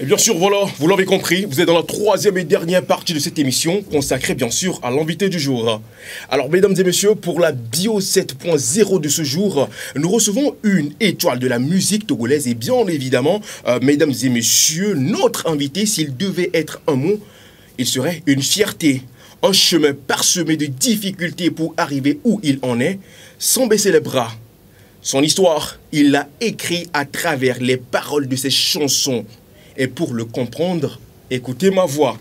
Et bien sûr, voilà, vous l'avez compris, vous êtes dans la troisième et dernière partie de cette émission, consacrée bien sûr à l'invité du jour. Alors, mesdames et messieurs, pour la Bio 7.0 de ce jour, nous recevons une étoile de la musique togolaise. Et bien évidemment, mesdames et messieurs, notre invité, s'il devait être un mot, il serait une fierté. Un chemin parsemé de difficultés pour arriver où il en est, sans baisser les bras. Son histoire, il l'a écrit à travers les paroles de ses chansons. Et pour le comprendre, écoutez ma voix.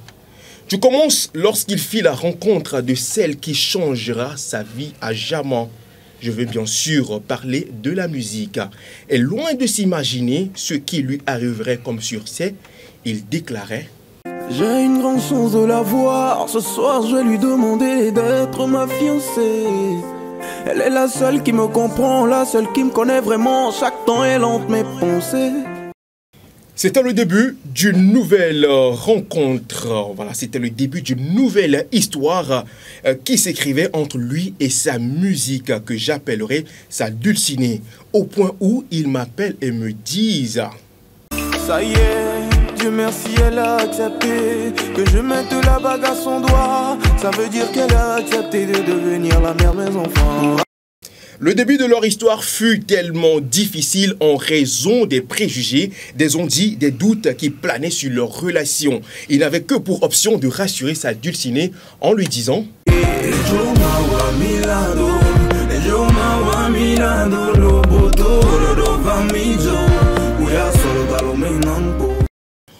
Tu commences lorsqu'il fit la rencontre de celle qui changera sa vie à jamais. Je veux bien sûr parler de la musique. Et loin de s'imaginer ce qui lui arriverait comme succès, il déclarait: j'ai une grande chance de la voir. Ce soir, je vais lui demander d'être ma fiancée. Elle est la seule qui me comprend, la seule qui me connaît vraiment. Chaque temps, elle hante mes pensées. C'était le début d'une nouvelle rencontre. Voilà, c'était le début d'une nouvelle histoire qui s'écrivait entre lui et sa musique que j'appellerai sa dulcinée. Au point où ils m'appellent et me disent: ça y est, Dieu merci, elle a accepté que je mette la bague à son doigt. Ça veut dire qu'elle a accepté de devenir la mère de mes enfants. Le début de leur histoire fut tellement difficile en raison des préjugés, des on-dit, des doutes qui planaient sur leur relation. Il n'avait que pour option de rassurer sa dulcinée en lui disant: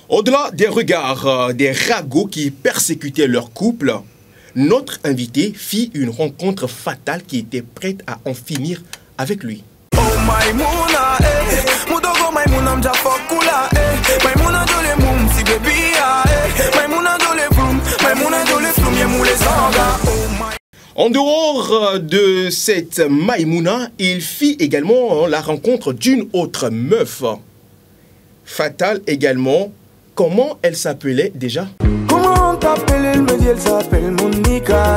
au-delà des regards, des ragots qui persécutaient leur couple, notre invité fit une rencontre fatale qui était prête à en finir avec lui. En dehors de cette Maïmouna, il fit également la rencontre d'une autre meuf. Fatale également. Comment elle s'appelait déjà? Comment t'appelles? Elle me dit elle s'appelle Monica.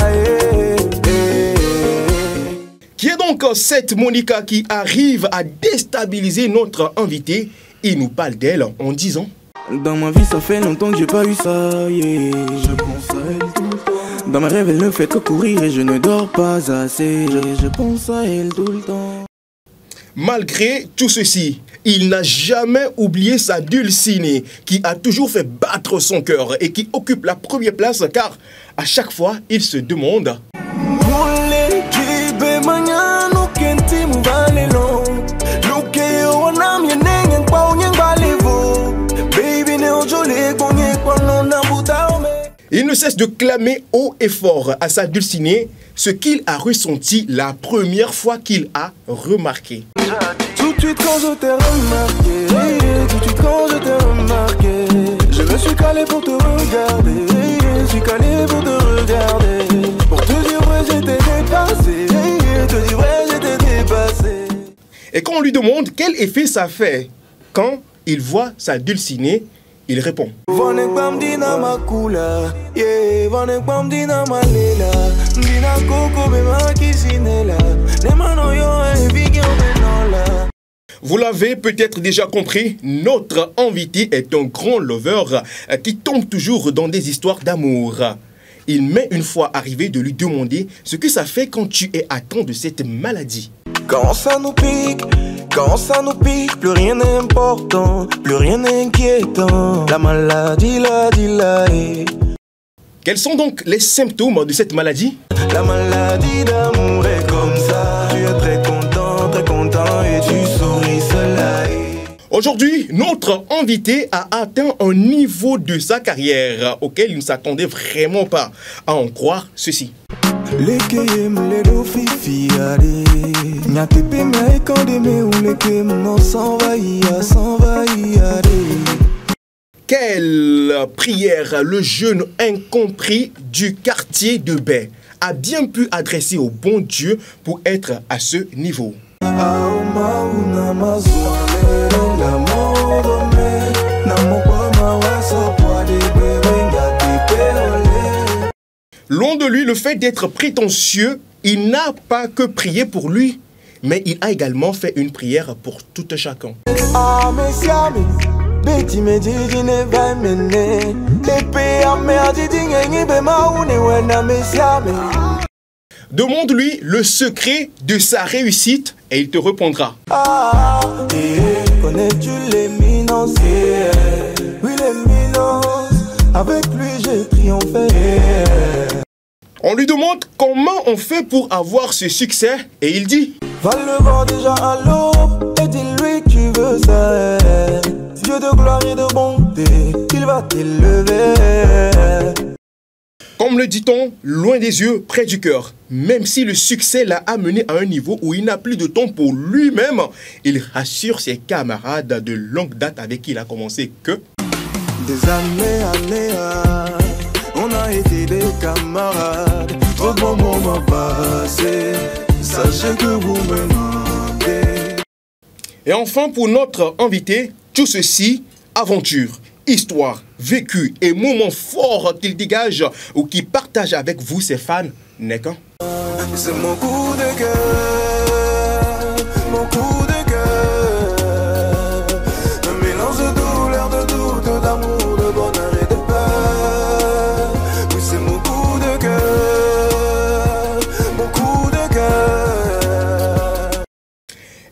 Qui est donc cette Monica qui arrive à déstabiliser notre invité? Il nous parle d'elle en disant: dans ma vie ça fait longtemps que j'ai pas eu ça, yeah. Je pense à elle tout le temps. Dans mes rêves elle ne fait que courir et je ne dors pas assez. Je pense à elle tout le temps. Malgré tout ceci, il n'a jamais oublié sa dulcinée qui a toujours fait battre son cœur et qui occupe la première place car à chaque fois il se demande: il ne cesse de clamer haut et fort à sa dulcinée ce qu'il a ressenti la première fois qu'il a remarqué. Tout de suite quand je t'ai remarqué, tout de suite quand je t'ai remarqué, je me suis calé pour te regarder, je suis calé pour te regarder. Pour te dire vrai j'étais dépassé, te dire vrai j'étais dépassé. Et quand on lui demande quel effet ça fait quand il voit sa dulcinée, il répond: vous l'avez peut-être déjà compris, notre invité est un grand lover qui tombe toujours dans des histoires d'amour. Il m'est une fois arrivé de lui demander ce que ça fait quand tu es atteint de cette maladie. Quand ça nous pique, plus rien n'est important, plus rien n'est inquiétant. La maladie, la Quels sont donc les symptômes de cette maladie? La maladie d'amour est comme ça. Tu es très content et tu souris seul. Aujourd'hui, notre invité a atteint un niveau de sa carrière auquel il ne s'attendait vraiment pas, à en croire ceci. Quelle prière le jeune incompris du quartier de Baie a bien pu adresser au bon Dieu pour être à ce niveau. Loin de lui le fait d'être prétentieux, il n'a pas que prié pour lui, mais il a également fait une prière pour tout chacun. Betty me dit ne va mener. Épée à merde dit n'engi be maune wena mesiame. Demande-lui le secret de sa réussite et il te répondra. Ah, connais-tu l'éminence? Oui, l'éminence. Avec lui j'ai triomphé. On lui demande comment on fait pour avoir ce succès et il dit: Va le voir déjà à l'aube et dis-lui que tu veux ça. Dieu de gloire et de bonté, il va t'élever. Comme le dit-on, loin des yeux, près du cœur. Même si le succès l'a amené à un niveau où il n'a plus de temps pour lui-même, il rassure ses camarades de longue date avec qui il a commencé que... Des années, on a été des camarades. Trop de bons moments passés, sachez que vous me manquez. Et enfin, pour notre invité, tout ceci, aventure, histoire, vécu et moments forts qu'il dégage ou qu'il partage avec vous, ses fans, n'est qu'un. C'est mon coup de cœur, mon coup de cœur. Un mélange de douleur, de doute, d'amour, de bonheur et de peur. Oui, c'est mon coup de cœur, mon coup de cœur.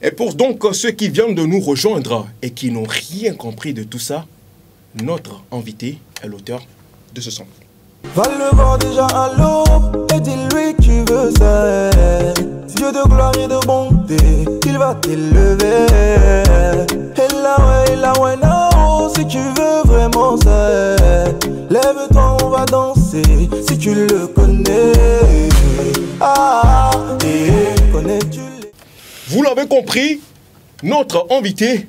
Et pour donc ceux qui viennent de nous rejoindre et qui n'ont rien compris de tout ça, notre invité est l'auteur de ce son. Va le voir déjà à l'aube et dis-lui que tu veux ça. Dieu de gloire et de bonté, il va t'élever. Et là ouais, non, si tu veux vraiment ça. Lève-toi, on va danser, si tu le connais. Ah, connais-tu les... Vous l'avez compris, notre invité,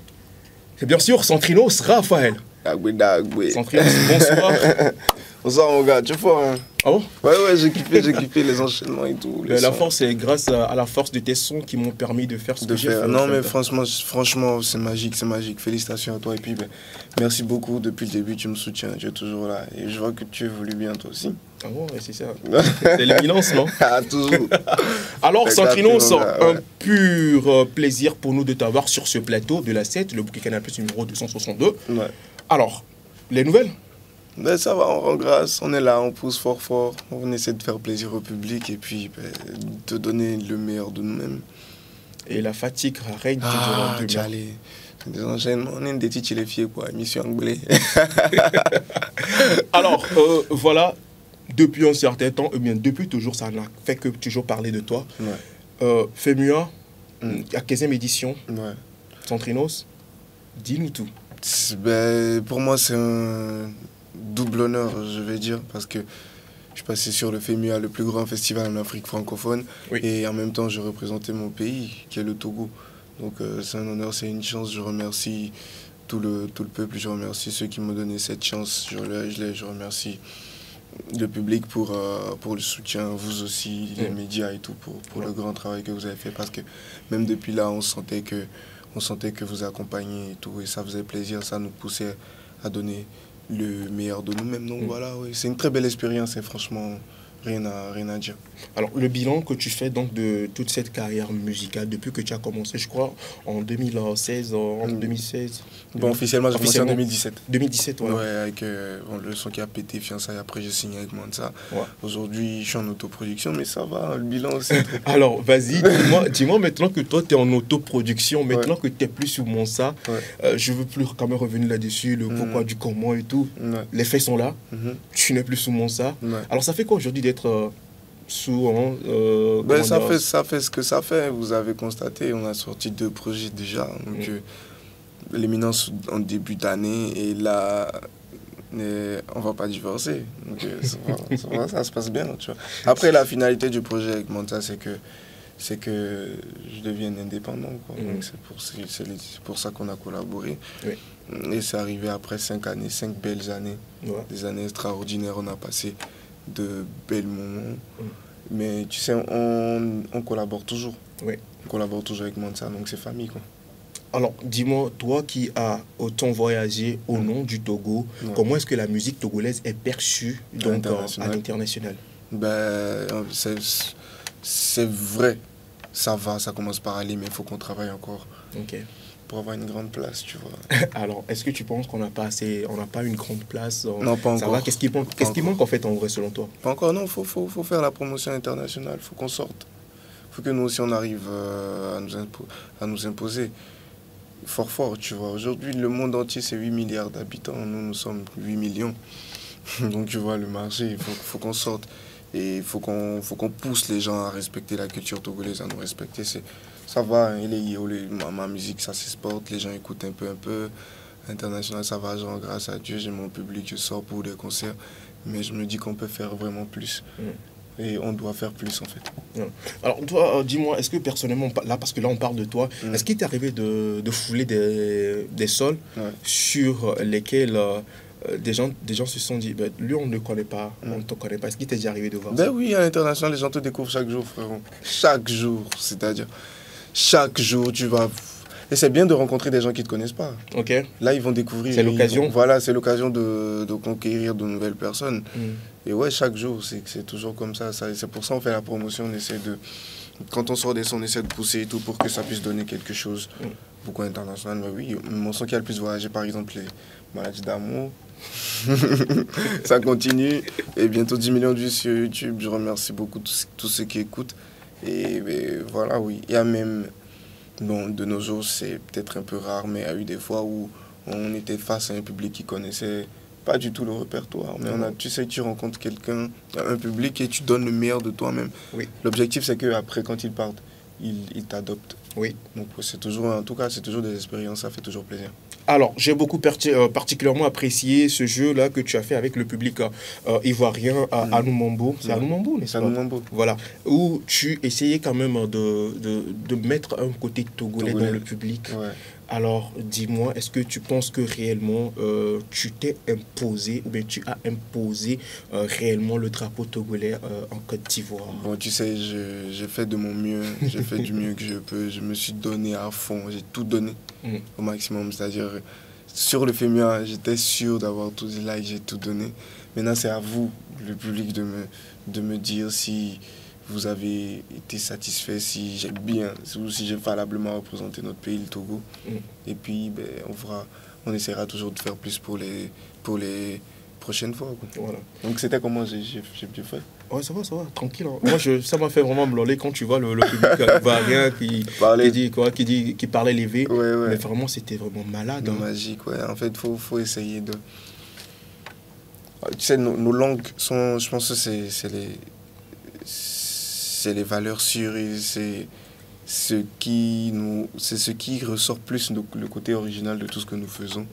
c'est bien sûr Centrinos Raphaël. Dagwe. Centrinos, bonsoir. Bonsoir mon gars, tu es fort hein? Ah bon? Ouais, j'ai kiffé les enchaînements et tout. La force, c'est grâce à la force de tes sons qui m'ont permis de faire ce que j'ai fait. Non mais franchement, c'est magique. Félicitations à toi et puis merci beaucoup depuis le début, tu me soutiens, tu es toujours là. Et je vois que tu évolues bien toi aussi. Ah bon, ouais, c'est ça. C'est l'éminence, non? Ah, toujours. Alors, Centrinos, un pur plaisir pour nous de t'avoir sur ce plateau de la 7, le bouquet Canal Plus numéro 262. Ouais. Alors, les nouvelles? Ben, ça va, on rend grâce, on est là, on pousse fort, on essaie de faire plaisir au public et puis de donner le meilleur de nous-mêmes. Et la fatigue règne toujours en Tchale, des enchaînements, on est des petits les filles quoi, émission anglais. Alors, voilà, depuis un certain temps, bien depuis toujours, ça n'a fait que toujours parler de toi. Ouais. FEMUA, la 15e édition, ouais. Centrinos, dis-nous tout. Ben, pour moi, c'est un double honneur, je vais dire, parce que je suis passé sur le FEMUA, le plus grand festival en Afrique francophone, oui. Et en même temps, je représentais mon pays, qui est le Togo. Donc, c'est un honneur, c'est une chance. Je remercie tout le peuple, je remercie ceux qui m'ont donné cette chance. Je remercie le public pour le soutien, vous aussi, les médias et tout, pour le grand travail que vous avez fait, parce que même depuis là, on sentait que vous accompagnez et tout, et ça faisait plaisir, ça nous poussait à donner le meilleur de nous-mêmes. Donc voilà, oui, c'est une très belle expérience et franchement, rien à dire. Alors, le bilan que tu fais donc de toute cette carrière musicale depuis que tu as commencé, je crois, en 2016, Bon, officiellement, j'ai commencé en 2017. 2017, ouais. Ouais, avec le son qui a pété, Fiançailles, après j'ai signé avec Mansa. Ouais. Aujourd'hui, je suis en autoproduction, mais ça va, le bilan aussi. Alors, vas-y, dis-moi maintenant que toi, tu es en autoproduction, maintenant que tu n'es plus sur Mansa, je veux plus quand même revenir là-dessus, le pourquoi, du comment et tout. Les faits sont là, tu n'es plus sous Mansa. Alors, ça fait quoi aujourd'hui d'être sous... ça fait ce que ça fait, vous avez constaté, on a sorti 2 projets déjà. Donc, l'éminence en début d'année et là on va pas divorcer, donc ça se passe bien, tu vois. Après la finalité du projet avec Manta, c'est que je devienne indépendant quoi. Donc c'est pour ça qu'on a collaboré, et c'est arrivé après 5 années, 5 belles années, des années extraordinaires. On a passé de belles moments, mais tu sais, on collabore toujours, on collabore toujours avec Manta, donc c'est famille quoi. Alors, dis-moi, toi qui as autant voyagé au nom du Togo, comment est-ce que la musique togolaise est perçue donc, à l'international? Ben, c'est vrai, ça va, ça commence par aller, mais il faut qu'on travaille encore. pour avoir une grande place, tu vois. Alors, est-ce que tu penses qu'on n'a pas assez, on n'a pas une grande place? Non, pas Ça encore. va? Qu'est-ce qui manque en fait en vrai selon toi? Pas encore, non, faut faire la promotion internationale, faut qu'on sorte. Faut que nous aussi on arrive à nous imposer fort, tu vois. Aujourd'hui, le monde entier, c'est 8 milliards d'habitants, nous sommes 8 millions. Donc, tu vois, le marché, il faut qu'on sorte. Et il faut qu'on pousse les gens à respecter la culture togolaise, à nous respecter. Ça va, hein, ma musique, ça s'exporte, les gens écoutent un peu. International, ça va, genre, grâce à Dieu, j'ai mon public, je sors pour des concerts. Mais je me dis qu'on peut faire vraiment plus. Et on doit faire plus, en fait. Alors, toi, dis-moi, est-ce que personnellement, là, parce que là, on parle de toi, est-ce qu'il t'est arrivé de fouler des sols sur lesquels des gens se sont dit, ben, lui, on ne le connaît pas, on ne te connaît pas. Est-ce qu'il t'est déjà arrivé de voir ça? Oui, à l'international, les gens te découvrent chaque jour, frérot. Chaque jour, c'est-à-dire, chaque jour, tu vas... Et c'est bien de rencontrer des gens qui ne te connaissent pas. Ok. Là, ils vont découvrir. C'est l'occasion. Voilà, c'est l'occasion de conquérir de nouvelles personnes. Et ouais, chaque jour, c'est toujours comme ça. C'est pour ça qu'on fait la promotion. On essaie de... Quand on sort des sons, on essaie de pousser et tout pour que ça puisse donner quelque chose. Beaucoup international. Mais oui, mon son qui a le plus voyagé, par exemple, les Maladies d'amour. Ça continue. Et bientôt 10 millions de vues sur YouTube. Je remercie beaucoup tous ceux qui écoutent. Et voilà, oui. Il y a même... Bon, de nos jours, c'est peut-être un peu rare, mais il y a eu des fois où on était face à un public qui connaissait pas du tout le répertoire. Mais tu sais, tu rencontres quelqu'un, un public, et tu donnes le meilleur de toi-même. Oui. L'objectif, c'est qu'après, quand ils partent, ils t'adoptent. Oui. Donc, c'est toujours, en tout cas, c'est toujours des expériences, ça fait toujours plaisir. Alors, j'ai beaucoup particulièrement apprécié ce jeu-là que tu as fait avec le public ivoirien à Anoumambo. C'est Anoumambo, n'est-ce pas? C'est Anoumambo. Voilà, où tu essayais quand même de mettre un côté togolais dans le public. Ouais. Alors, dis-moi, est-ce que tu penses que réellement tu t'es imposé ou bien tu as imposé réellement le drapeau togolais en Côte d'Ivoire? Bon, tu sais, j'ai fait de mon mieux, j'ai fait du mieux que je peux, je me suis donné à fond, j'ai tout donné au maximum, c'est-à-dire sur le FEMIA, j'étais sûr d'avoir tout dit là et j'ai tout donné. Maintenant, c'est à vous, le public, de me dire si vous avez été satisfait, si j'ai bien, ou si j'ai valablement représenté notre pays, le Togo. Et puis, ben, on essaiera toujours de faire plus pour les prochaines fois. Quoi. Voilà. Donc, c'était comment j'ai bien fait. Ouais, ça va, tranquille. Hein. Moi, ça m'a fait vraiment me loller quand tu vois le public ivoirien qui parlait les V. Ouais. Mais vraiment, c'était vraiment malade. Magique, ouais. En fait, faut essayer de... Tu sais, nos langues sont... Je pense que c'est les valeurs sûres et c'est ce qui ressort plus le côté original de tout ce que nous faisons.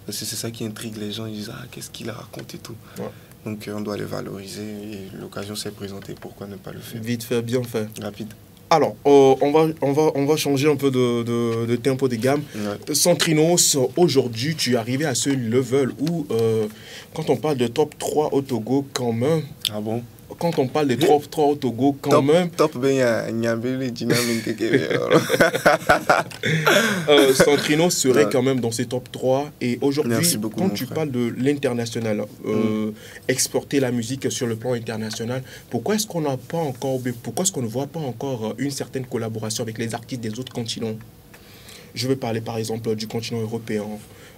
Parce que c'est ça qui intrigue les gens. Ils disent, qu'est-ce qu'il a raconté tout. Donc on doit les valoriser et l'occasion s'est présentée, pourquoi ne pas le faire? Vite fait, bien fait. Rapide. Alors, on va changer un peu de tempo de gamme. Centrinos, aujourd'hui, tu es arrivé à ce level où, quand on parle de top 3 au Togo, quand même... Ah bon? Quand on parle de top 3 au Togo, quand même... Centrinos serait quand même dans ces top 3. Et aujourd'hui, quand tu parles de l'international, exporter la musique sur le plan international, pourquoi est-ce qu'on n'a pas encore... Pourquoi est-ce qu'on ne voit pas encore une certaine collaboration avec les artistes des autres continents? Je veux parler par exemple du continent européen.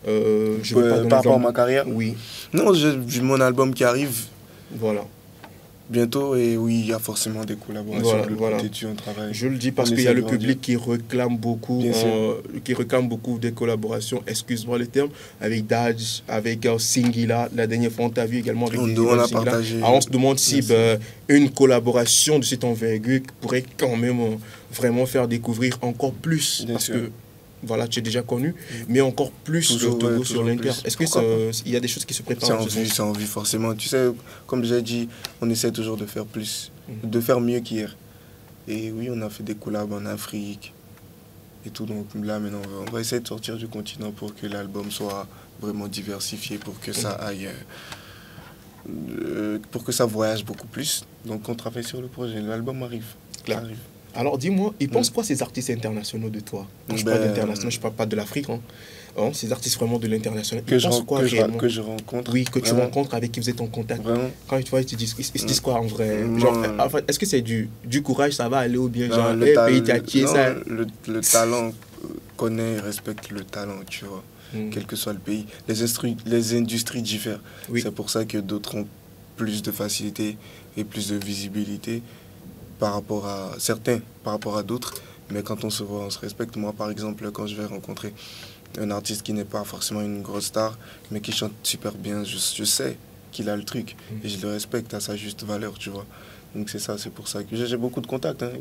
Par rapport à ma carrière? Oui. Non, j'ai mon album qui arrive. Voilà. Bientôt, et oui, il y a forcément des collaborations. Voilà. On travaille. Je le dis parce qu'il y a le public qui réclame beaucoup des collaborations, excuse-moi le terme, avec Daj, avec Singila. La dernière fois, on t'a vu également avec on a partagé. Alors, on se demande si une collaboration de cette envergure pourrait quand même vraiment faire découvrir encore plus. Parce que voilà, tu es déjà connu, mais encore plus le Togo sur l'Inter. Est-ce qu'il y a des choses qui se préparent? C'est en vue, forcément. Tu sais, comme j'ai dit, on essaie toujours de faire plus, de faire mieux qu'hier. Et oui, on a fait des collabs en Afrique et tout. Donc là, maintenant, on va essayer de sortir du continent pour que l'album soit vraiment diversifié, pour que ça aille... pour que ça voyage beaucoup plus. Donc on travaille sur le projet. L'album arrive. Alors dis-moi, ils pensent quoi ces artistes internationaux de toi? Quand je parle d'international, je ne parle pas de l'Afrique. Ces artistes vraiment de l'international. Que je rencontre. Oui, que tu rencontres, avec qui vous êtes en contact. Vraiment. Quand ils te voient, ils se disent quoi en vrai? Est-ce que c'est du courage, ça va aller ou bien genre, le talent connaît et respecte le talent, tu vois, quel que soit le pays. Les industries diffèrent. Oui. C'est pour ça que d'autres ont plus de facilité et plus de visibilité par rapport à certains, par rapport à d'autres. Mais quand on se voit, on se respecte. Moi, par exemple, quand je vais rencontrer un artiste qui n'est pas forcément une grosse star, mais qui chante super bien, je sais qu'il a le truc. Et je le respecte à sa juste valeur, tu vois. Donc c'est ça, c'est pour ça que j'ai beaucoup de contacts. Hein.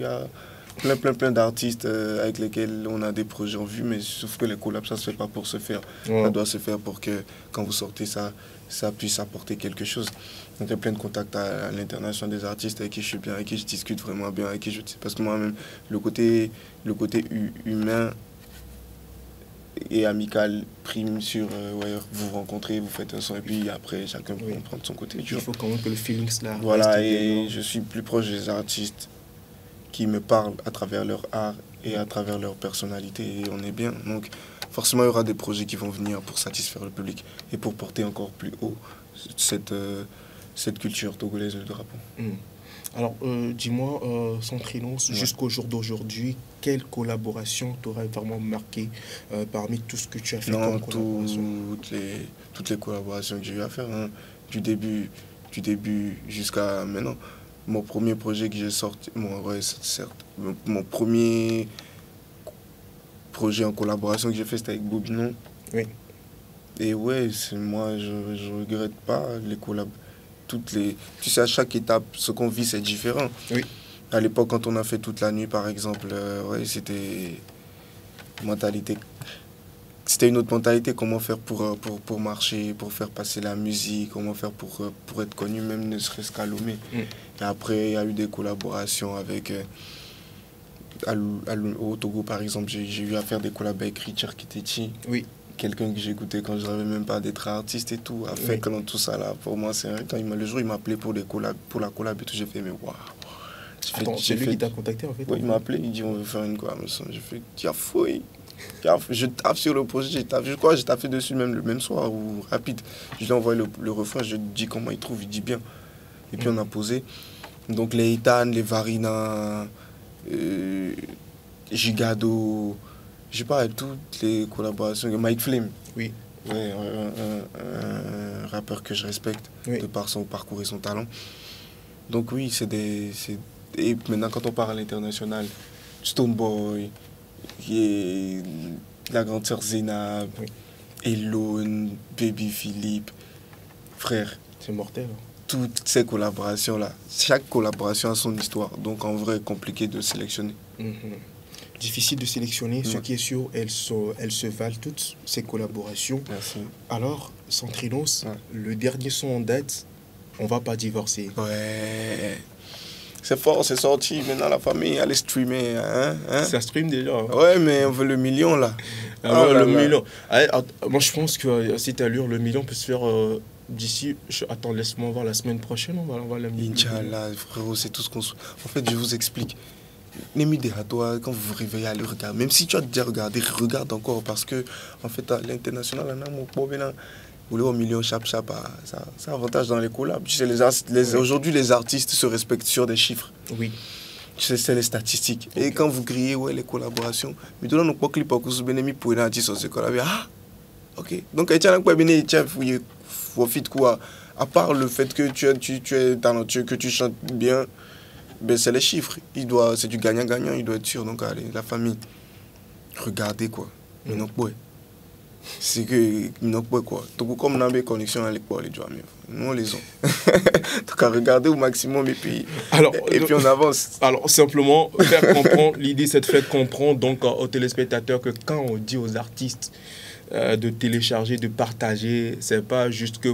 Il y a plein d'artistes avec lesquels on a des projets en vue, mais sauf que les collabs, ça ne se fait pas pour se faire. Ouais. Ça doit se faire pour que quand vous sortez ça puisse apporter quelque chose. Donc il y a plein de contacts à l'international des artistes avec qui je suis bien, avec qui je discute vraiment bien, avec qui parce que moi-même, le côté humain et amical prime sur vous rencontrez, vous faites un son et puis après chacun prend de son côté. Il faut quand même que le feeling là. Voilà, et je suis plus proche des artistes qui me parlent à travers leur art et à travers leur personnalité et on est bien. Donc forcément il y aura des projets qui vont venir pour satisfaire le public et pour porter encore plus haut cette culture togolaise de drapeau. Alors, dis-moi, Centrinos, jusqu'au jour d'aujourd'hui, quelle collaboration t'aurait vraiment marqué parmi tout ce que tu as fait comme collaboration? Toutes les collaborations que j'ai eu à faire, hein, du début jusqu'à maintenant. Mon premier projet que j'ai sorti, mon premier projet en collaboration que j'ai fait, c'était avec Bobinon. Oui. Et ouais, moi, je regrette pas les collabs. Tu sais, à chaque étape, ce qu'on vit, c'est différent. Oui. À l'époque, quand on a fait toute la nuit, par exemple, c'était mentalité. C'était une autre mentalité, comment faire pour marcher, pour faire passer la musique, comment faire pour être connu, même ne serait-ce qu'à Lomé. Et après, il y a eu des collaborations avec... au Togo, par exemple, j'ai eu à faire des collabs avec Richard Kitechi. Oui. Quelqu'un que j'écoutais quand je n'avais même pas d'être artiste et tout, a fait que tout ça là, pour moi, c'est vrai. Quand le jour il m'a appelé pour la collab et tout, j'ai fait, mais waouh. Attends, c'est lui qui t'a contacté en fait? Oui, il m'a appelé, il dit, on veut faire une collaboration. J'ai fait, tiens, fouille. Je tape sur le projet, je crois que j'ai tapé dessus même le même soir ou rapide. Je lui ai envoyé le refrain, je lui dis comment il trouve, il dit bien. Et puis on a posé. Donc les Ethan, les Varina, Gigado, je sais pas, toutes les collaborations. Mike Flame. Oui. Ouais, un rappeur que je respecte de par son parcours et son talent. Donc oui, et maintenant quand on parle à l'international, Stoneboy, la grande sœur Zénab, Elone, Baby Philippe, frère. C'est mortel. Toutes ces collaborations-là, chaque collaboration a son histoire. Donc en vrai, compliqué de sélectionner. Difficile de sélectionner. Ce qui est sûr, elles se valent toutes, ces collaborations. Merci. Alors, Centrinos, le dernier son en date, On va pas divorcer. Ouais. C'est fort, c'est sorti. Maintenant, la famille, elle est streamée. Hein? Ça stream déjà. Hein? Ouais, mais on veut le million, là. Million. Moi, je pense que si tu allure, le million peut se faire d'ici... Attends, laisse-moi voir la semaine prochaine. On va la million. Inch'Allah, frérot, c'est tout ce qu'on... En fait, je vous explique. Némidé à toi, quand vous vous réveillez, allez regarder. Même si tu as déjà regardé, regarde encore. Parce que, en fait, à l'international, on a mon problème. Vous voulez au million, chap, c'est avantage dans les collabs. Tu sais, aujourd'hui, les artistes se respectent sur des chiffres. Oui. Tu sais, c'est les statistiques. Okay. Et quand vous criez, ouais, les collaborations, mais tout le monde n'a pas clip pour que vous artiste sur ce collab. Ah, ok. Donc, il y a un peu de quoi. À part le fait que tu es talentueux, que tu chantes bien, ben, c'est les chiffres. C'est du gagnant-gagnant, il doit être sûr. Donc, allez, la famille, regardez quoi. Mais non, ouais. C'est que non pas quoi. Donc comme on a des connexions à l'école les joueurs, nous on les a. Donc à regarder au maximum et puis on avance. Alors simplement faire comprendre, l'idée c'est de faire comprendre donc aux téléspectateurs que quand on dit aux artistes de télécharger, de partager, c'est pas juste que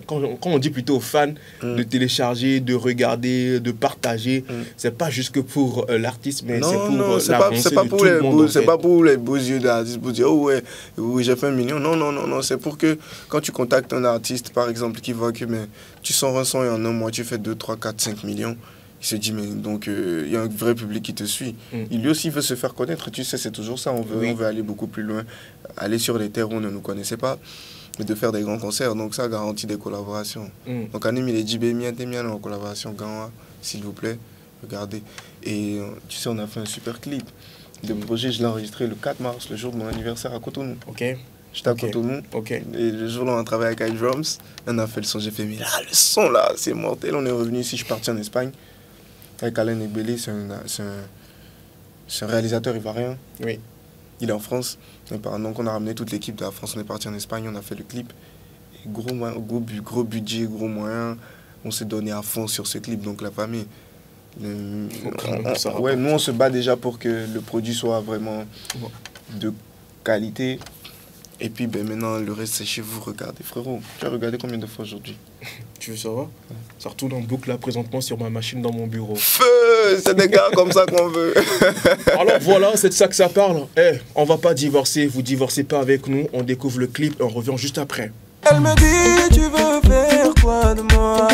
quand on dit plutôt aux fans de télécharger, de regarder, de partager, c'est pas juste que pour l'artiste, mais c'est pour c'est pas pour les beaux, c'est pas pour les beaux yeux d'artiste pour dire oh ouais, oui, j'ai fait 1 million. Non, c'est pour que quand tu contactes un artiste par exemple qui voit que tu sors un son et en un mois tu fais 2, 3, 4, 5 millions. Il se dit, mais donc, il y a un vrai public qui te suit. Il lui aussi veut se faire connaître. Tu sais, c'est toujours ça. On veut aller beaucoup plus loin. Aller sur des terres où on ne nous connaissait pas, mais de faire des grands concerts. Donc, ça garantit des collaborations. Donc, Anim, il est dit, en collaboration, s'il vous plaît, regardez. Et tu sais, on a fait un super clip. Le projet, je l'ai enregistré le 4 mars, le jour de mon anniversaire à Cotonou. Ok. J'étais à Cotonou. Ok. Et le jour-là, on a travaillé avec iDrums. On a fait le son. J'ai fait, mais là, le son, là, c'est mortel. On est revenu ici, je suis parti en Espagne. Avec Alain Egbeli, c'est un réalisateur ivoirien. Oui. Il est en France. Donc, on a ramené toute l'équipe de la France. On est parti en Espagne, on a fait le clip. Et gros budget, gros moyens. On s'est donné à fond sur ce clip. Donc, la famille. Nous, on se bat déjà pour que le produit soit vraiment de qualité. Et puis maintenant, le reste, c'est chez vous. Regardez, frérot. Tu as regardé combien de fois aujourd'hui? Tu veux savoir? Ça retourne en boucle là présentement sur ma machine dans mon bureau. Feu! C'est des gars comme ça qu'on veut. Alors voilà, c'est de ça que ça parle. On va pas divorcer, vous divorcez pas avec nous. On découvre le clip et on revient juste après. Elle me dit, tu veux faire quoi de moi?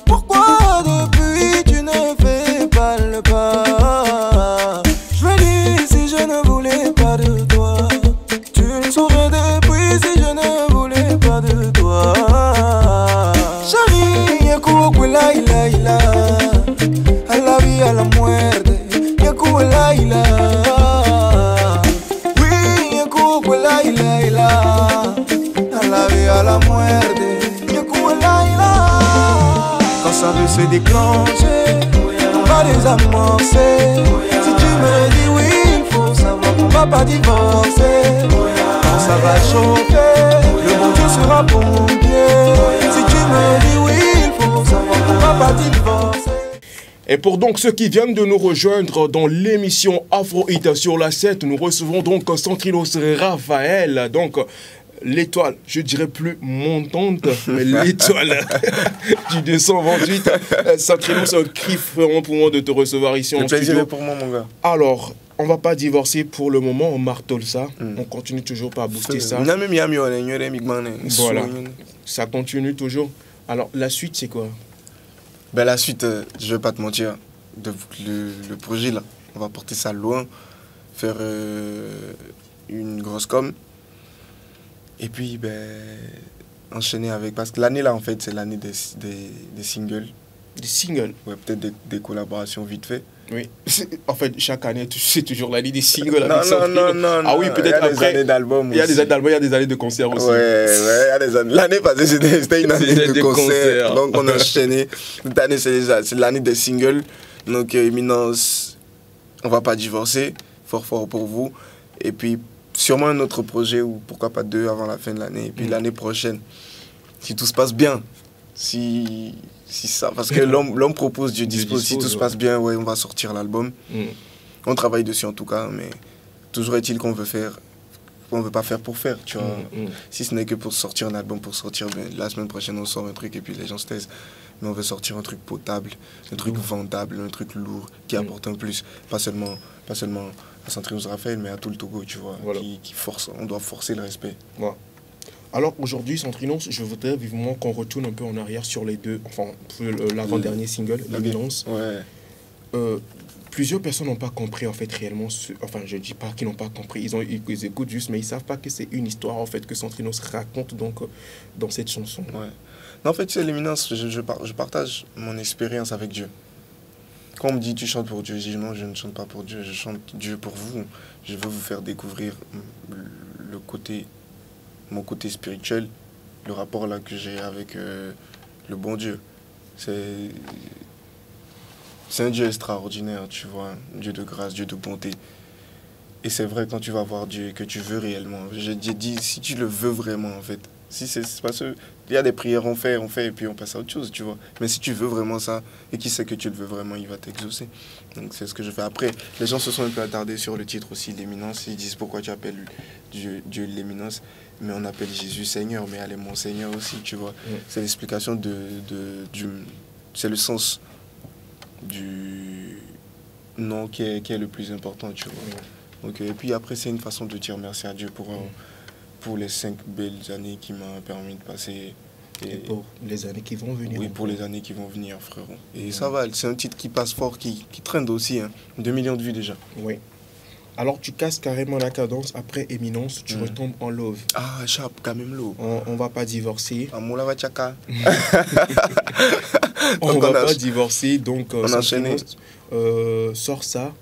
Pourquoi depuis tu ne fais pas le pas? Je me dis, si je ne voulais pas de toi, tu le saurais depuis si je ne voulais pas de toi. Chérie, yaku la ila ila, a la vie a la muerte, yaku la ila. Oui, yaku la ila ila, a la vie a la muerte, yaku la ila. Quand ça veut se déclencher, on va les amorcer. Si tu me dis oui, il faut savoir qu'on va pas divorcer. Quand ça va chauffer, le bon Dieu sera pompier. Si tu me dis oui, il faut savoir qu'on va pas divorcer. Et pour donc ceux qui viennent de nous rejoindre dans l'émission Afro Hit sur la 7, nous recevons donc Centrinos Raphaël, donc l'étoile, je dirais plus montante, mais l'étoile du 228. Centrinos, c'est un kiff vraiment pour moi de te recevoir ici en studio. Le plaisir est pour moi, mon gars. Alors, on va pas divorcer pour le moment, on martèle ça, on continue toujours par booster ça. Voilà, ça continue toujours. Alors, la suite, c'est quoi? Ben, la suite, je vais pas te mentir, le projet là, on va porter ça loin, faire une grosse com, et puis ben, enchaîner avec, parce que l'année là en fait c'est l'année des singles. Des singles? Ouais, peut-être des collaborations vite fait. Oui, en fait chaque année c'est toujours l'année des singles. Non. Ah oui, peut-être après. Il y a des années d'albums. Il y a des années d'albums, il y a des années de concerts aussi. Ouais, il y a des années. L'année passée c'était une année de concerts. Donc on a enchaîné. Cette année c'est l'année des singles. Donc Éminence, on va pas divorcer. Fort pour vous. Et puis sûrement un autre projet ou pourquoi pas 2 avant la fin de l'année. Et puis l'année prochaine, si tout se passe bien, si ça, parce que l'homme propose, Dieu dispose. Si tout se passe bien, ouais, on va sortir l'album. On travaille dessus en tout cas, mais toujours est-il qu'on veut pas faire pour faire, tu vois. Si ce n'est que pour sortir un album, pour sortir, ben, la semaine prochaine on sort un truc et puis les gens se taisent. Mais on veut sortir un truc potable, un truc vendable, un truc lourd, qui apporte un plus. Pas seulement à Centrinos Raphaël, mais à tout le Togo, tu vois. Voilà. Qui force, on doit forcer le respect. Ouais. Alors aujourd'hui, Centrinos, je voudrais vivement qu'on retourne un peu en arrière sur les deux, enfin l'avant-dernier single, l'Éminence. Ouais. Plusieurs personnes n'ont pas compris en fait réellement, enfin je dis pas qu'ils n'ont pas compris, ils écoutent juste, mais ils savent pas que c'est une histoire en fait que Centrinos raconte donc dans cette chanson. Ouais. Non, en fait, c'est l'Éminence, je partage mon expérience avec Dieu. Quand on me dit tu chantes pour Dieu, je dis non, je ne chante pas pour Dieu, je chante Dieu pour vous. Je veux vous faire découvrir mon côté spirituel, le rapport là que j'ai avec le bon Dieu. C'est un Dieu extraordinaire, tu vois, un Dieu de grâce, Dieu de bonté. Et c'est vrai, quand tu vas voir Dieu et que tu veux réellement, j'ai dit, si tu le veux vraiment en fait, si c'est parce que il y a des prières, on fait et puis on passe à autre chose, tu vois. Mais si tu veux vraiment ça, et qui sait que tu le veux vraiment, il va t'exaucer. Donc c'est ce que je fais. Après, les gens se sont un peu attardés sur le titre aussi, l'Éminence. Ils disent pourquoi tu appelles Dieu l'Éminence, mais on appelle Jésus Seigneur, mais elle est mon Seigneur aussi, tu vois. C'est l'explication c'est le sens du nom qui est le plus important, tu vois. Donc, et puis après, c'est une façon de dire merci à Dieu pour les 5 belles années qu'il m'a permis de passer. Et pour les années qui vont venir. Oui, pour les années qui vont venir, frérot. Et ça va, c'est un titre qui passe fort, qui traîne aussi, hein. 2 millions de vues déjà. Oui. Alors tu casses carrément la cadence, après Éminence, tu retombes en love. Ah, chape, quand même love. On va pas divorcer. Amoula va tchaka. On va pas divorcer, donc on enchaîne. Sort ça.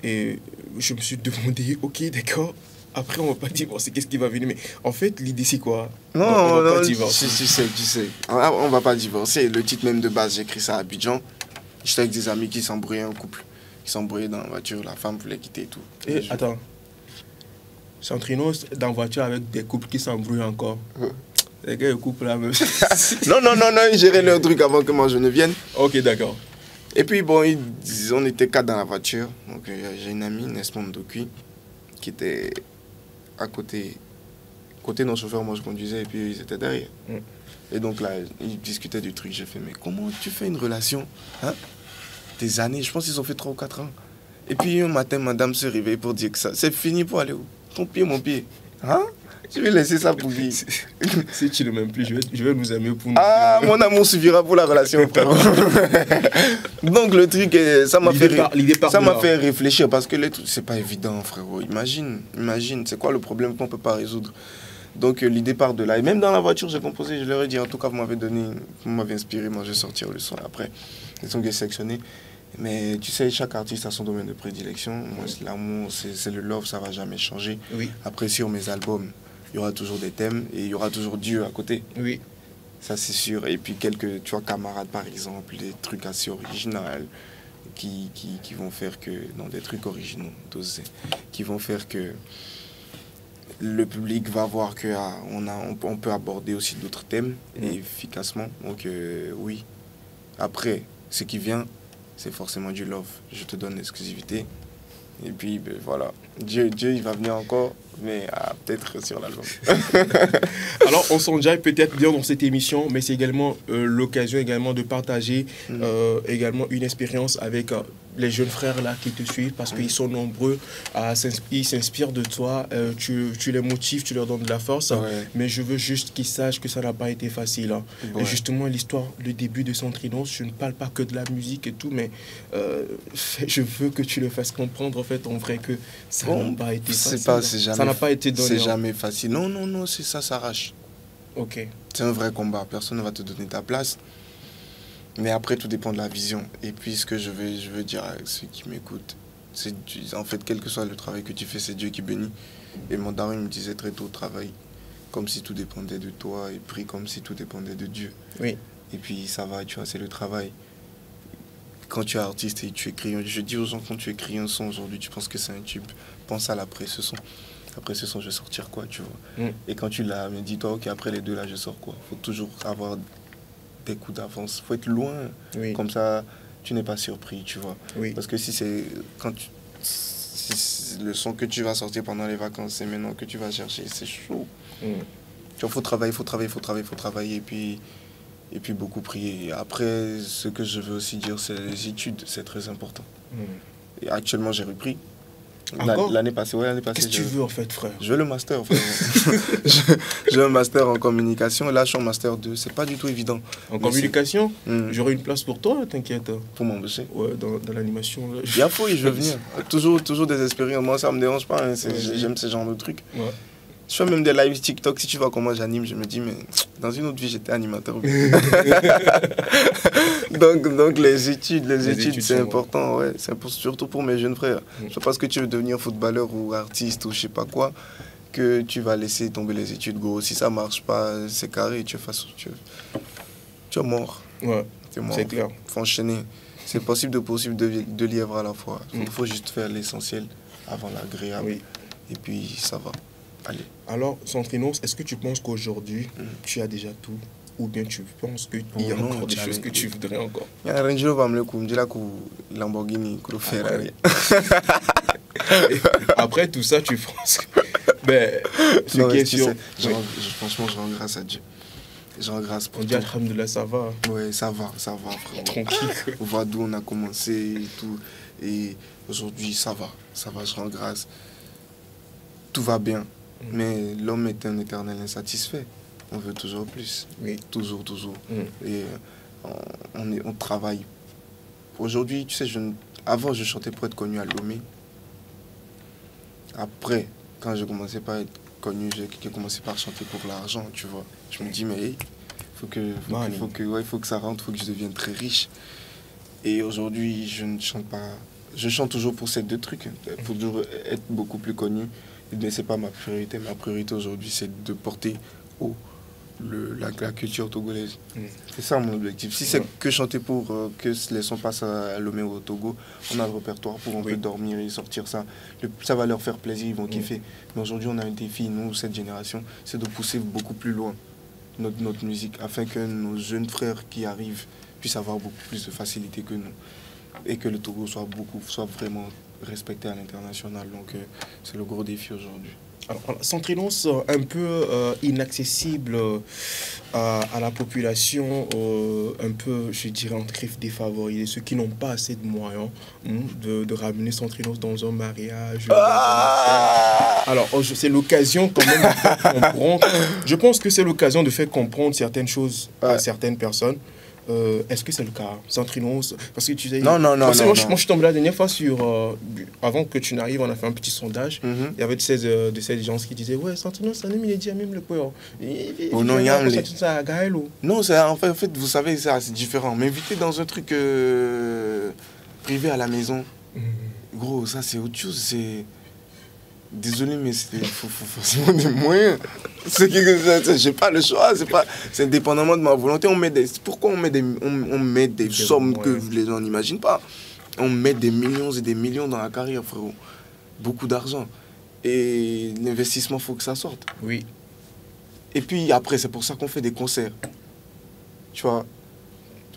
Et je me suis demandé, ok, d'accord, après on va pas divorcer, qu'est-ce qui va venir? Mais en fait, l'idée c'est quoi? Non, on va non, pas divorcer. tu sais. On va pas divorcer. Le titre même de base, j'ai écrit ça à Abidjan. J'étais avec des amis qui s'embrouillaient, un couple qui s'embrouillait dans la voiture, la femme voulait quitter et tout. Et attends, Centrinos dans la voiture avec des couples qui s'embrouillent encore. Les gars, le couple là même. Non, ils géraient leur truc avant que moi je ne vienne. Ok, d'accord. Et puis bon, on était 4 dans la voiture. Donc j'ai une amie, Nesmond Dokui, qui était à côté de nos chauffeurs, moi je conduisais et puis ils étaient derrière. Et donc là, ils discutaient du truc. J'ai fait, mais comment tu fais une relation, hein? Des années, je pense qu'ils ont fait 3 ou 4 ans. Et puis un matin, madame se réveille pour dire que ça, c'est fini pour aller où? Ton pied, mon pied. Hein? Tu veux laisser ça pour qui? Si tu ne m'aimes plus, je vais nous aimer pour nous. Ah, mon amour suffira pour la relation, frère. Donc le truc, ça m'a fait réfléchir parce que c'est pas évident, frérot. Imagine, c'est quoi le problème qu'on peut pas résoudre? Donc l'idée part de là. Et même dans la voiture, j'ai composé, je leur ai dit, en tout cas, vous m'avez inspiré, moi je vais sortir le son après. Les sons que j'ai sélectionnés. Mais tu sais, chaque artiste a son domaine de prédilection. Moi, l'amour, c'est le love, ça va jamais changer. Oui. Après, sur mes albums, il y aura toujours des thèmes et il y aura toujours Dieu à côté. Oui. Ça, c'est sûr. Et puis quelques, tu vois, camarades, par exemple, des trucs assez originaux qui vont faire que... Non, des trucs originaux, dosés, qui vont faire que le public va voir qu'on peut aborder aussi d'autres thèmes efficacement. Donc, oui. Après, ce qui vient, c'est forcément du love. Je te donne l'exclusivité. Et puis, ben, voilà. Dieu, il va venir encore, mais peut-être sur l'album. Alors, on s'enjaille peut-être bien dans cette émission, mais c'est également l'occasion également de partager également une expérience avec les jeunes frères là qui te suivent parce qu'ils sont nombreux, ils s'inspirent de toi, tu les motives, tu leur donnes de la force, mais je veux juste qu'ils sachent que ça n'a pas été facile. Hein. Et justement, l'histoire, le début de Centrinos, je ne parle pas que de la musique et tout, mais je veux que tu le fasses comprendre en fait en vrai que ça n'a pas été facile. Ça n'a pas été donné. C'est jamais facile. Non, c'est ça s'arrache. Ok. C'est un vrai combat. Personne ne va te donner ta place. Mais après, tout dépend de la vision. Et puis, ce que je veux dire à ceux qui m'écoutent, c'est en fait, quel que soit le travail que tu fais, c'est Dieu qui bénit. Et mon daron, il me disait très tôt, travaille comme si tout dépendait de toi et prie comme si tout dépendait de Dieu. Oui. Et puis, ça va, tu vois, c'est le travail. Quand tu es artiste et tu écris, je dis aux gens, quand tu écris un son aujourd'hui, tu penses que c'est un tube, pense à l'après ce son. Après ce son, je vais sortir quoi, tu vois. Et quand tu l'as, mais dis-toi, ok, après les deux là, je sors quoi. Faut toujours avoir des coups d'avance. Faut être loin. Oui. Comme ça, tu n'es pas surpris, tu vois. Oui. Parce que si c'est le son que tu vas sortir pendant les vacances, c'est maintenant que tu vas chercher, c'est chaud. Tu vois, faut travailler et puis beaucoup prier. Et après, ce que je veux aussi dire, c'est les études, c'est très important. Et actuellement, j'ai repris. L'année passée, Qu'est-ce que tu veux en fait, frère? Je veux le master, frère. J'ai un master en communication. Là, je suis en master 2. C'est pas du tout évident. En communication, j'aurai une place pour toi, t'inquiète. Pour m'embaucher? Ouais, dans l'animation. Il y a fouille, je veux venir. Toujours des expériences. Moi, ça me dérange pas. Hein. J'aime ce genre de trucs. Ouais. Je fais même des lives TikTok. Si tu vois comment j'anime, je me dis, mais dans une autre vie, j'étais animateur. donc les études c'est important. Ouais. C'est surtout pour mes jeunes frères. Je sais pas ce que tu veux devenir footballeur ou artiste ou je sais pas quoi, que tu vas laisser tomber les études, go. Si ça marche pas, c'est carré. Tu es mort. Ouais, c'est clair. Faut enchaîner. C'est possible de poursuivre deux lièvres à la fois. Il faut juste faire l'essentiel avant l'agréable. Oui. Et puis ça va. Allez. Alors, Centrinos, est-ce que tu penses qu'aujourd'hui, tu as déjà tout? Ou bien tu penses qu'il y a encore des choses que tu voudrais encore? Il y a un Range Rover, me dit là que Lamborghini, que Ferrari. Après tout ça, tu penses que... Ben, non, question... Franchement, je rends grâce à Dieu. Je rends grâce pour tout. On dit alhamdoulilah, ça va. Oui, ça va, frère. Tranquille. On voit d'où on a commencé et tout. Et aujourd'hui, ça va, je rends grâce. Tout va bien. Mais l'homme est un éternel insatisfait. On veut toujours plus. Oui. Toujours. Et on travaille. Aujourd'hui, tu sais, avant, je chantais pour être connu à Lomé. Après, quand je commençais pas à être connu, j'ai commencé par chanter pour l'argent, tu vois. Je me dis, mais il faut que ça rentre, il faut que je devienne très riche. Et aujourd'hui, je ne chante pas je chante toujours pour ces deux trucs, pour toujours être beaucoup plus connu. Mais ce n'est pas ma priorité. Ma priorité aujourd'hui, c'est de porter haut la culture togolaise. C'est ça mon objectif. Si c'est que chanter pour que les sons passent à Lomé ou au Togo, on a le répertoire pour on peut dormir et sortir ça. Ça va leur faire plaisir, ils vont kiffer. Mais aujourd'hui, on a un défi, nous, cette génération, c'est de pousser beaucoup plus loin notre musique, afin que nos jeunes frères qui arrivent puissent avoir beaucoup plus de facilité que nous. Et que le Togo soit vraiment respecté à l'international. Donc c'est le gros défi aujourd'hui. Alors, Centrinos, un peu inaccessible à la population, un peu, je dirais, entre griffes défavorisés, ceux qui n'ont pas assez de moyens de ramener Centrinos dans un mariage. Alors, c'est l'occasion quand même de faire comprendre. Je pense que c'est l'occasion de faire comprendre certaines choses à certaines personnes. Est-ce que c'est le cas, Centrinos? Parce que tu sais, non. Moi, je suis tombé la dernière fois sur. Avant que tu n'arrives, on a fait un petit sondage. Il y avait de ces gens qui disaient ouais, Centrinos, ça nous dit même le poids. Non, en fait, vous savez, c'est différent. M'inviter dans un truc privé à la maison, gros, ça c'est autre chose. C'est. Désolé, mais il faut forcément des moyens. J'ai pas le choix, c'est indépendamment de ma volonté. Pourquoi on met des sommes que les gens n'imaginent pas? On met des millions et des millions dans la carrière, frérot. Beaucoup d'argent. Et l'investissement, il faut que ça sorte. Oui. Et puis après, c'est pour ça qu'on fait des concerts. Tu vois,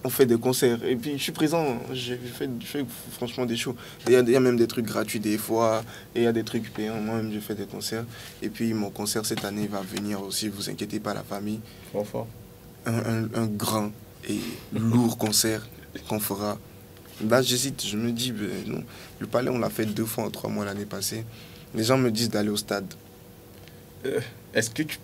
on fait des concerts. Et puis je suis présent, je fais franchement des shows. Il y a même des trucs gratuits des fois, et il y a des trucs payants. Moi-même, je fais des concerts. Et puis mon concert cette année va venir aussi, vous inquiétez pas, la famille. Fort. Un grand et lourd concert qu'on fera. Là, j'hésite, je me dis, non. Le Palais, on l'a fait 2 fois en 3 mois l'année passée. Les gens me disent d'aller au stade. Est-ce que tu...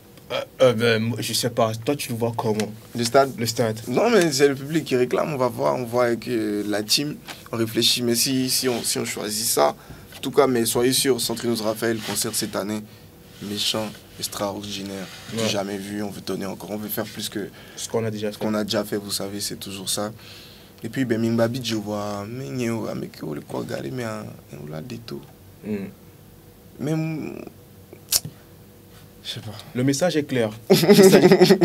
je sais pas, toi tu le vois comment? Le stade? Le stade. Non, mais c'est le public qui réclame, on va voir, on voit avec la team, on réfléchit. Mais si on choisit ça, en tout cas, mais soyez sûrs, Centrinos Raphaël, concert cette année, méchant, extraordinaire, jamais vu, on veut donner encore, on veut faire plus que ce qu'on a déjà fait. Ce qu'on a déjà fait, vous savez, c'est toujours ça. Et puis, ben, Mingbabit, je vois, mais on le croit galer, mais on l'a des taux. Même. Je sais pas. Le message est clair.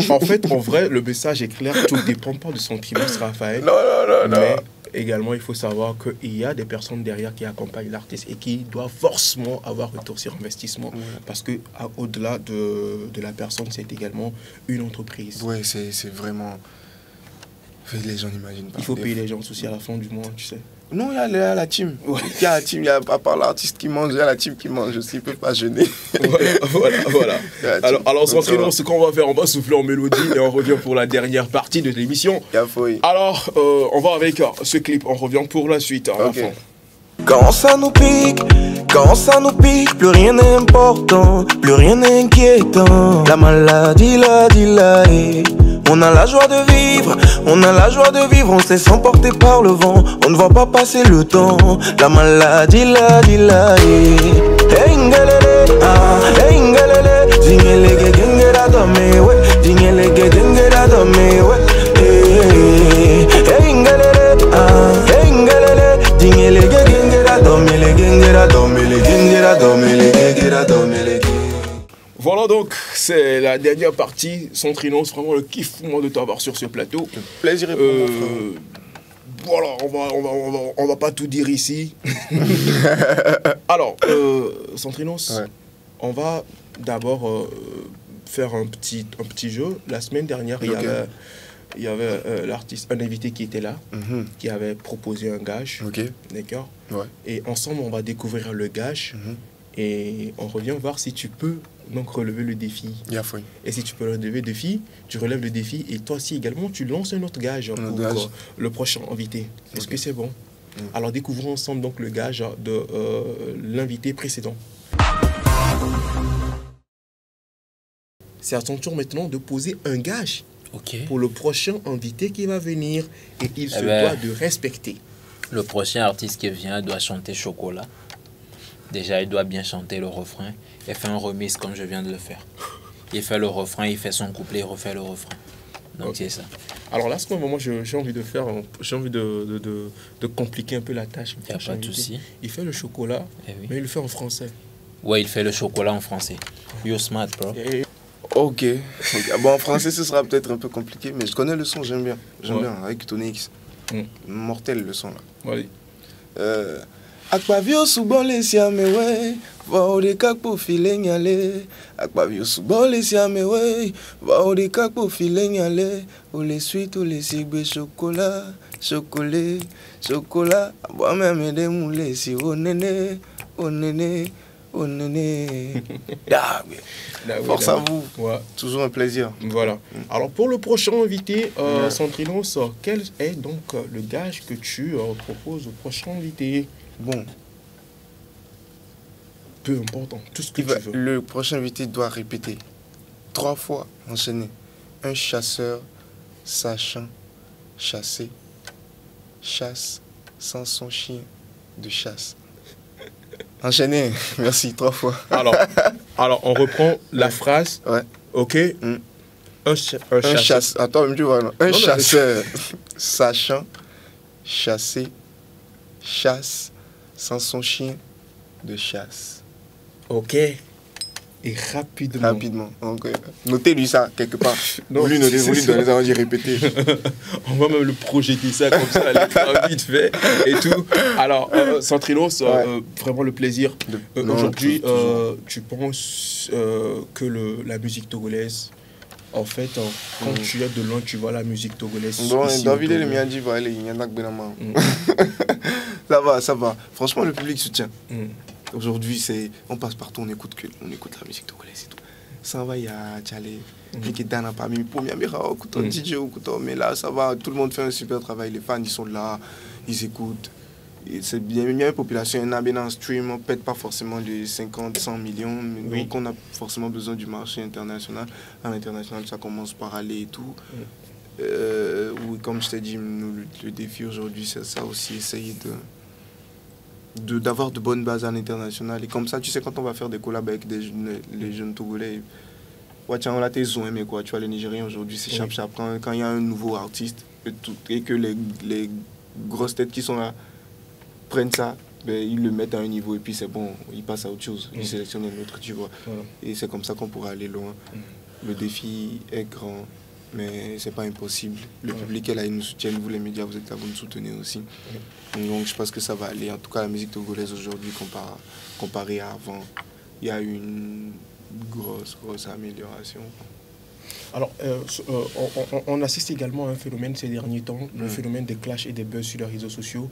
En fait, en vrai, le message est clair. Tout ne dépend pas de Centrinos Raphaël. Non. Mais également, il faut savoir qu'il y a des personnes derrière qui accompagnent l'artiste et qui doivent forcément avoir retour sur investissement. Parce qu'au-delà de la personne, c'est également une entreprise. Oui, c'est vraiment... Les gens n'imaginent pas. Il faut payer les gens aussi à la fin du mois, tu sais. Non, il y a la team. Il y a la team, il y a pas par l'artiste qui mange, il y a la team qui mange aussi, il ne peut pas jeûner. Voilà. Alors Centrinos, ce qu'on va faire, on va souffler en mélodie et on revient pour la dernière partie de l'émission. Alors, on va avec ce clip, on revient pour la suite. Quand ça nous pique, plus rien n'est important, plus rien n'est inquiétant. La maladie, on a la joie de vivre, on se laisse emporter par le vent, on ne voit pas passer le temps. La maladie, hey ngalele, dingelege gengera dame, ouais, dingelege gengera dame, ouais, hey ngalele, dingelege gengera dame. Voilà donc, c'est la dernière partie. Centrinos, vraiment le kiff pour moi de t'avoir sur ce plateau. Le plaisir est pour moi, voilà, on va pas tout dire ici. Alors, Centrinos, on va d'abord faire un petit jeu. La semaine dernière, il y avait l'artiste, un invité qui était là, qui avait proposé un gage. D'accord. Et ensemble, on va découvrir le gage. Et on revient voir si tu peux donc relever le défi. Et si tu peux relever le défi, tu relèves le défi et toi aussi également, tu lances un autre gage pour le prochain invité. Est-ce que c'est bon? Alors découvrons ensemble donc le gage de l'invité précédent. C'est à ton tour maintenant de poser un gage pour le prochain invité qui va venir et il se doit de respecter. Le prochain artiste qui vient doit chanter Chocolat. Déjà, il doit bien chanter le refrain et faire un remix comme je viens de le faire. Il fait le refrain, il fait son couplet, il refait le refrain. Donc c'est ça. Alors là, à ce moment, j'ai envie de faire, j'ai envie de compliquer un peu la tâche. Il n'y a pas de souci. Il fait le chocolat, mais il le fait en français. Ouais, il fait le chocolat en français. You're smart, bro. Ok. Bon, en français, ce sera peut-être un peu compliqué, mais je connais le son, j'aime bien. J'aime bien, avec Tony X. Mortel le son là. Oui. Akpavio subole siame we, va o de kak pour filer nyale. Akpavio subole siame we, va o de kak pour filer nyale. Ou les suites ou les cigres chocolat, chocolat, chocolat. Bois même des moulés si oh néné, oh néné, oh néné. Force à vous. Ouais. Toujours un plaisir. Voilà. Alors pour le prochain invité, Centrinos, quel est donc le gage que tu proposes au prochain invité? Bon. Peu important, tout ce que tu veux. Le prochain invité doit répéter 3 fois enchaîné. Un chasseur sachant chasser, chasse sans son chien de chasse. Enchaîné, merci, 3 fois. Alors on reprend la phrase. Ouais. Ok. Un chasseur. Attends, tu vois, un chasseur sachant chasser, chasse sans son chien de chasse. Ok. Et rapidement. Rapidement. Donc, notez-lui ça quelque part. Vous lui donnez les envies répéter. On va même le projeter ça comme ça, aller vite fait et tout. Alors, Centrinos, vraiment le plaisir. Aujourd'hui, tu penses que la musique togolaise, en fait, quand tu es de loin, tu vois la musique togolaise. Bon, David le mien dit, voilà, il y en a que Benama. Ça va. Franchement, le public soutient. Aujourd'hui, on passe partout, on écoute la musique togolaise et tout. Ça va, il y a Tchalé, qui est dans parmi les premiers Mira, DJ, mais là, ça va, tout le monde fait un super travail. Les fans, ils sont là, ils écoutent. C'est bien une population, il y en a bien en stream, on ne pète pas forcément les 50, 100 millions, mais donc on a forcément besoin du marché international. À l'international, ça commence par aller et tout. Oui, comme je t'ai dit, le défi aujourd'hui, c'est ça aussi, essayer d'avoir de bonnes bases à l'international. Et comme ça, tu sais, quand on va faire des collabs avec les jeunes Togolais, ouais, tiens, on l'a tes zones, mais quoi, tu vois, les Nigériens aujourd'hui, c'est chap-chap. Quand il y a un nouveau artiste et que les grosses têtes qui sont là prennent ça, ben, ils le mettent à un niveau et puis c'est bon, ils passent à autre chose. Ils sélectionnent un autre, tu vois. Et c'est comme ça qu'on pourra aller loin. Le défi est grand, mais c'est pas impossible. Le public est là, ils nous soutiennent. Vous, les médias, vous êtes là, vous nous soutenez aussi. Donc je pense que ça va aller. En tout cas, la musique togolaise aujourd'hui, comparée à avant, il y a une grosse amélioration. Alors, on assiste également à un phénomène ces derniers temps, le phénomène des clashs et des buzz sur les réseaux sociaux.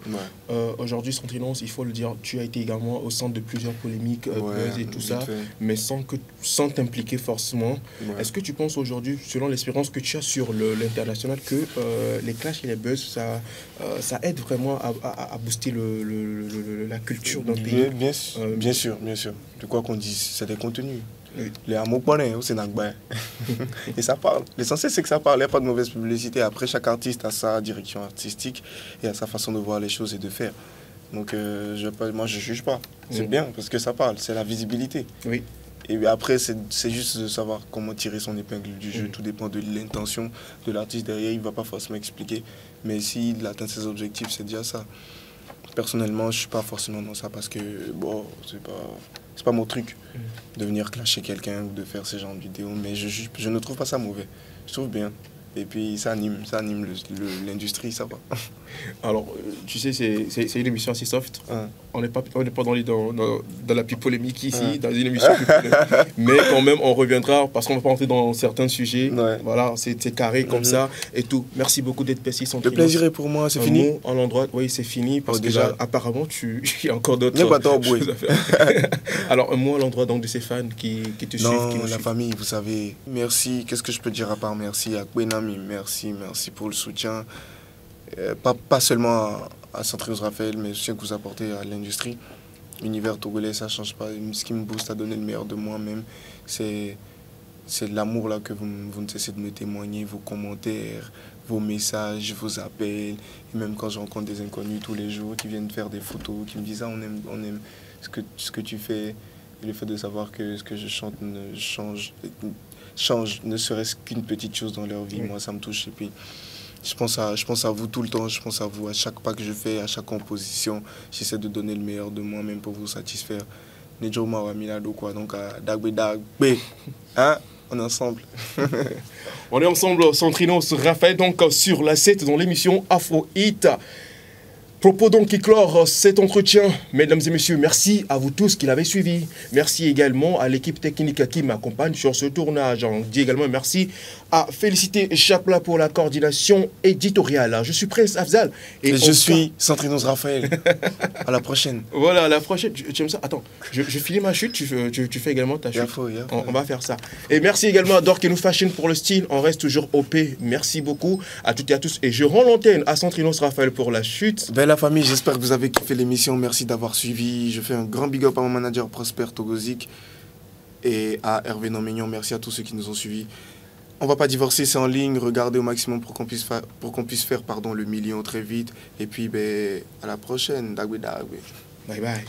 Aujourd'hui, Centrinos, il faut le dire, tu as été également au centre de plusieurs polémiques, buzz et tout ça, mais sans t'impliquer forcément. Est-ce que tu penses aujourd'hui, selon l'expérience que tu as sur l'international, que les clashs et les buzz, ça aide vraiment à booster la culture d'un pays? Bien sûr. De quoi qu'on dise, c'est des contenus. Les hameaux c'est Nagba. Et ça parle. L'essentiel, c'est que ça parle. Il n'y a pas de mauvaise publicité. Après, chaque artiste a sa direction artistique et a sa façon de voir les choses et de faire. Donc, moi, je ne juge pas. C'est bien parce que ça parle. C'est la visibilité. Oui. Et après, c'est juste de savoir comment tirer son épingle du jeu. Tout dépend de l'intention de l'artiste derrière. Il ne va pas forcément expliquer. Mais s'il atteint ses objectifs, c'est déjà ça. Personnellement, je ne suis pas forcément dans ça parce que, bon, c'est pas mon truc de venir clasher quelqu'un ou de faire ce genre de vidéos, mais je ne trouve pas ça mauvais. Je trouve bien. Et puis ça anime l'industrie, ça va. Alors, tu sais, c'est une émission assez soft. On n'est pas dans la polémique ici, dans une émission plus polémique. Mais quand même, on reviendra parce qu'on ne va pas entrer dans certains sujets. Voilà, c'est carré comme ça et tout. Merci beaucoup d'être passé. Le plaisir est pour moi, c'est fini. Mot en l'endroit, oui, c'est fini parce que déjà, apparemment, il y a encore d'autres choses à faire. Alors, un mot à l'endroit donc de ces fans qui te suivent. Non, la famille, vous savez. Merci. Qu'est-ce que je peux dire à part merci à Kwenami, merci pour le soutien. Pas seulement à Centrinos Raphaël, mais aussi que vous apportez à l'industrie. L'univers togolais, ça ne change pas. Ce qui me booste à donner le meilleur de moi-même, c'est l'amour là que vous ne cessez de me témoigner, vos commentaires, vos messages, vos appels. Et même quand je rencontre des inconnus tous les jours qui viennent faire des photos, qui me disent « Ah, on aime ce que tu fais ». Et le fait de savoir que ce que je chante ne change changent, ne serait-ce qu'une petite chose dans leur vie. Moi, ça me touche. Et puis, je pense à vous tout le temps, je pense à vous à chaque pas que je fais, à chaque composition. J'essaie de donner le meilleur de moi-même pour vous satisfaire. Nejo Mawa Milado, quoi. Donc, Dagbe Dagbe. Hein? On est ensemble. On est ensemble, Centrinos Raphaël, donc sur la 7 dans l'émission Afro Hit. Propos donc qui clore cet entretien. Mesdames et messieurs, merci à vous tous qui l'avez suivi. Merci également à l'équipe technique qui m'accompagne sur ce tournage. On dit également merci à Félicité Chapla pour la coordination éditoriale. Je suis Prince Afzal. Et je suis Centrinos Raphaël. À la prochaine. Voilà, à la prochaine. Tu aimes ça? Attends, je finis ma chute, tu fais également ta chute. On va faire ça. Et merci également à Dorkenou Fashion pour le style. On reste toujours OP. Merci beaucoup à toutes et à tous. Et je rends l'antenne à Centrinos Raphaël pour la chute. La famille, j'espère que vous avez kiffé l'émission. Merci d'avoir suivi. Je fais un grand big up à mon manager Prosper Togozik et à Hervé Nomignon. Merci à tous ceux qui nous ont suivis. On va pas divorcer, c'est en ligne. Regardez au maximum pour qu'on puisse faire le million très vite. Et puis, à la prochaine. Dagwe dagwe. Bye bye.